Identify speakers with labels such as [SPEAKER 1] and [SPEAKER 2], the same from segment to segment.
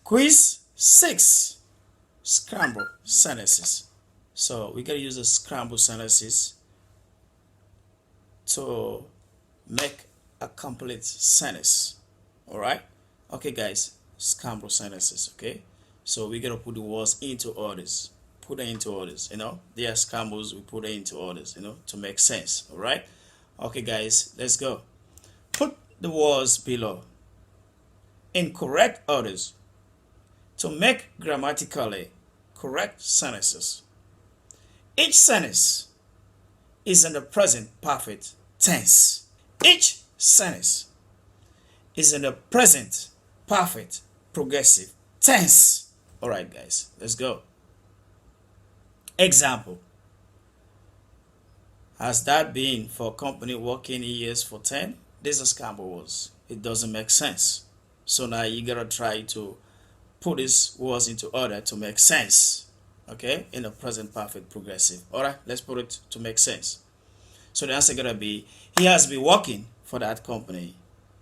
[SPEAKER 1] Quiz 6. Scramble sentences. So we gotta use a scramble sentences to make a complete sentence. Alright? Okay guys, scramble sentences, okay? So we gotta put the words into orders. Put them into orders, They are scrambles, we put them into orders, to make sense. Alright? Okay guys, let's go. Put the words below in correct orders to make grammatically correct sentences. Each sentence is in the present perfect tense. Each sentence is in the present perfect progressive tense. All right, guys, let's go. Example. Has that been for a company working years for 10? This is scramble words. It doesn't make sense. So now you gotta try to put these words into order to make sense. Okay, in the present perfect progressive. All right, let's put it to make sense. So the answer gonna be, he has been working for that company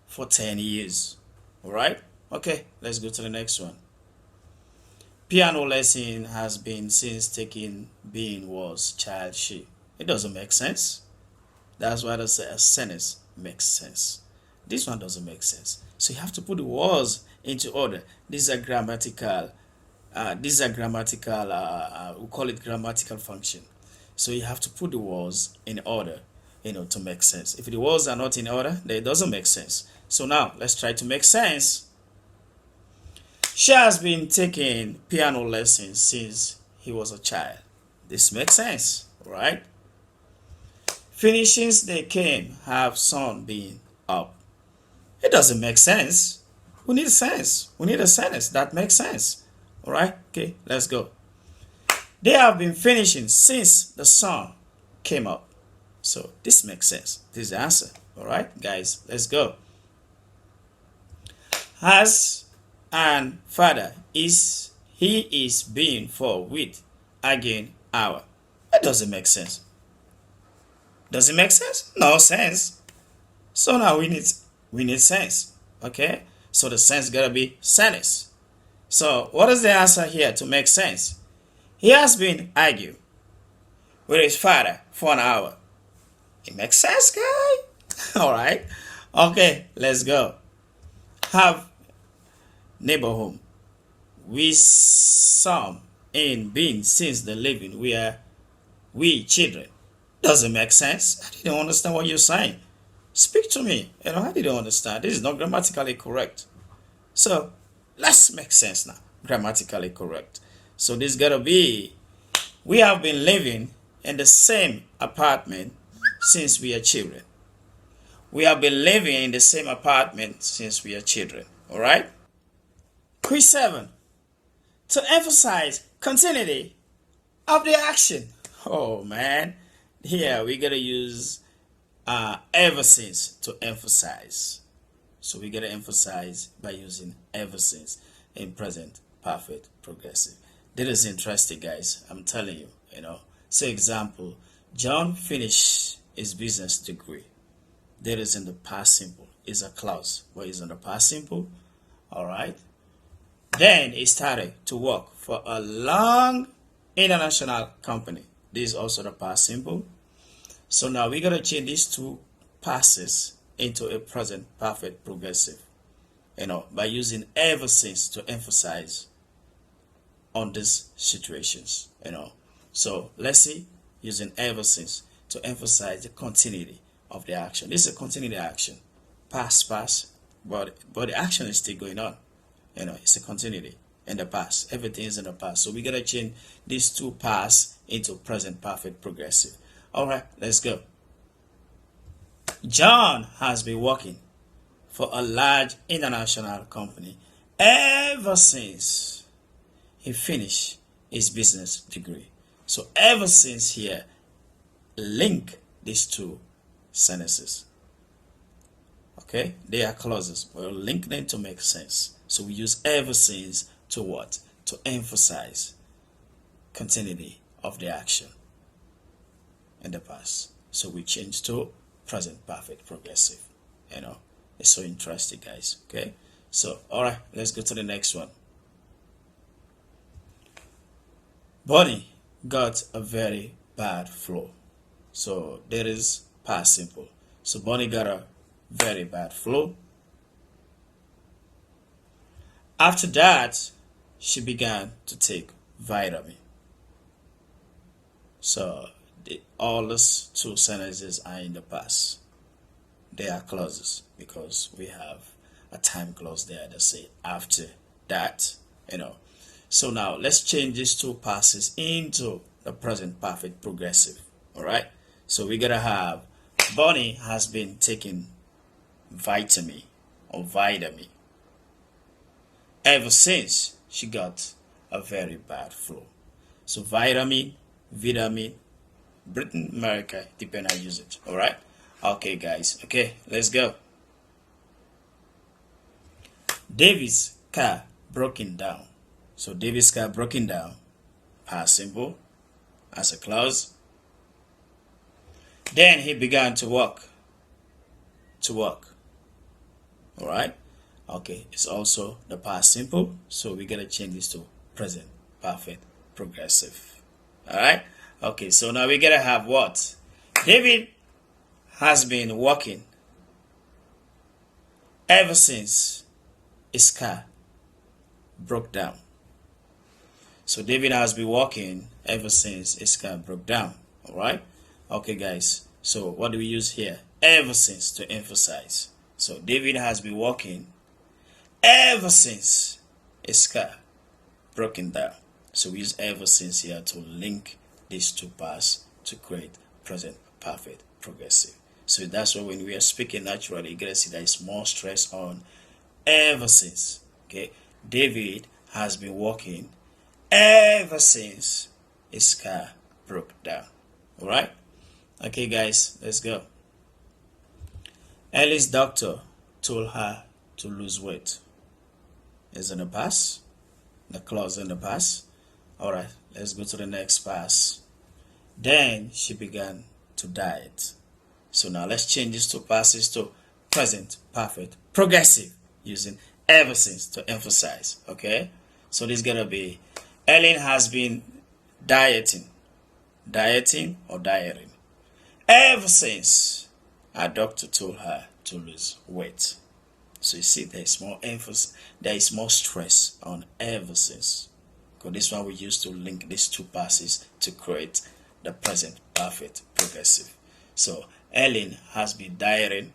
[SPEAKER 1] for 10 years. All right, okay, let's go to the next one. Piano lesson has been since taking being was child she. It doesn't make sense. That's why I say a sentence makes sense. This one doesn't make sense. So you have to put the words into order. These are grammatical. We call it grammatical function. So you have to put the words in order, to make sense. If the words are not in order, then it doesn't make sense. So now let's try to make sense. She has been taking piano lessons since he was a child. This makes sense, right? Finishings they came have sun been up. It doesn't make sense. We need sense. We need a sentence that makes sense. All right? Okay, let's go. They have been finishing since the sun came up. So this makes sense. This is the answer. All right, guys, let's go. Has and father is being for with again hour. That doesn't make sense. Does it make sense? No sense. So now we need sense. Okay? So the sense gotta be sentence. So what is the answer here to make sense? He has been arguing with his father for an hour. It makes sense, guy. All right. Okay, let's go. Have neighbor home. We some in been since the living we children. Doesn't make sense. I didn't understand what you're saying. Speak to me. I didn't understand. This is not grammatically correct. So let's make sense now. Grammatically correct. So this gotta be, we have been living in the same apartment since we are children. We have been living in the same apartment since we are children. All right? Quiz 7. To emphasize continuity of the action. Oh man. Here we gotta use ever since to emphasize. So we gotta emphasize by using ever since in present perfect progressive. This is interesting, guys. I'm telling you, Say example, John finished his business degree. That is in the past simple. Is a clause. What is in the past simple? All right. Then he started to work for a long international company. This is also the past simple. So now we gotta change these two passes into a present perfect progressive, by using ever since to emphasize on these situations, So let's see, using ever since to emphasize the continuity of the action. This is a continuity action, past, but the action is still going on. It's a continuity in the past. Everything is in the past. So we gotta change these two past into present perfect progressive. All right, let's go. John has been working for a large international company ever since he finished his business degree. So ever since here, link these two sentences. Okay, they are clauses. We'll link them to make sense. So we use ever since to what? To emphasize continuity of the action in the past. So we change to present perfect progressive. It's so interesting, guys. Okay, so all right, let's go to the next one. Bonnie got a very bad flu. So there is past simple. So Bonnie got a very bad flu. After that, she began to take vitamin. So all these two sentences are in the past. They are clauses because we have a time clause there that say after that, you know. So now let's change these two passes into the present perfect progressive. All right. So we're gonna have Bonnie has been taking vitamin or vitamin ever since she got a very bad flu. So vitamin, Britain, America, depend on usage. All right. Okay, guys. Okay, let's go. David's car broken down. So David's car broken down. Past simple as a clause. Then he began to walk. To walk. All right. Okay, it's also the past simple. So we gotta change this to present perfect progressive. All right. Okay, so now we gotta have what? David has been walking ever since his car broke down. So David has been walking ever since his car broke down. All right. Okay, guys. So what do we use here? Ever since to emphasize. So David has been walking ever since his car broken down. So we use ever since here to link these two parts to create present perfect progressive. So that's why when we are speaking naturally, you gotta see there is more stress on ever since. Okay, David has been walking ever since his car broke down. All right. Okay, guys, let's go. Ellie's doctor told her to lose weight. Is in the past. The clause in the past. All right, let's go to the next pass. Then she began to diet. So now let's change these two passes to present perfect progressive using ever since to emphasize. Okay, so this is gonna be Ellen has been dieting or dieting ever since her doctor told her to lose weight. So you see there is more emphasis, there is more stress on ever since. Because this one we use to link these two passes to create the present perfect progressive. So Ellen has been dieting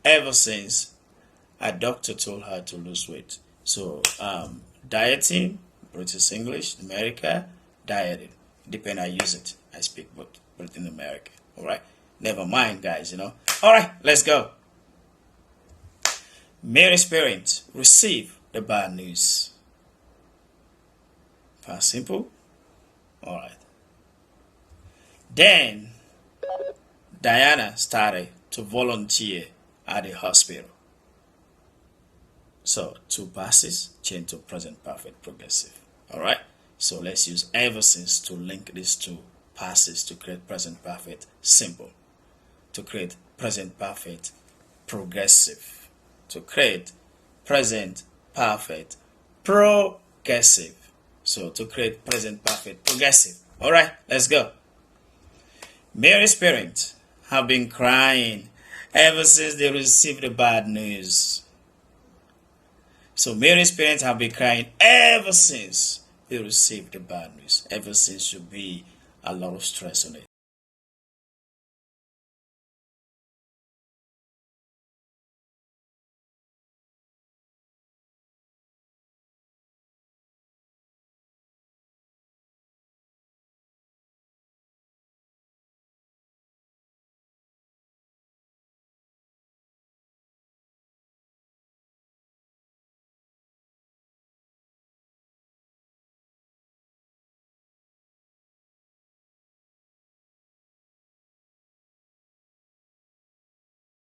[SPEAKER 1] ever since a doctor told her to lose weight. So dieting, British English, America, dieting. Depend I use it. I speak both in America. Alright. Never mind, guys, Alright, let's go. Mary's parents receive the bad news. Past simple. Alright. Then Diana started to volunteer at the hospital. So two passes change to present perfect progressive. Alright. So let's use ever since to link these two passes to create present perfect simple. To create present perfect progressive. To create present perfect progressive. So to create present perfect progressive. Alright, let's go. Mary's parents have been crying ever since they received the bad news. So Mary's parents have been crying ever since they received the bad news. Ever since should be a lot of stress on it.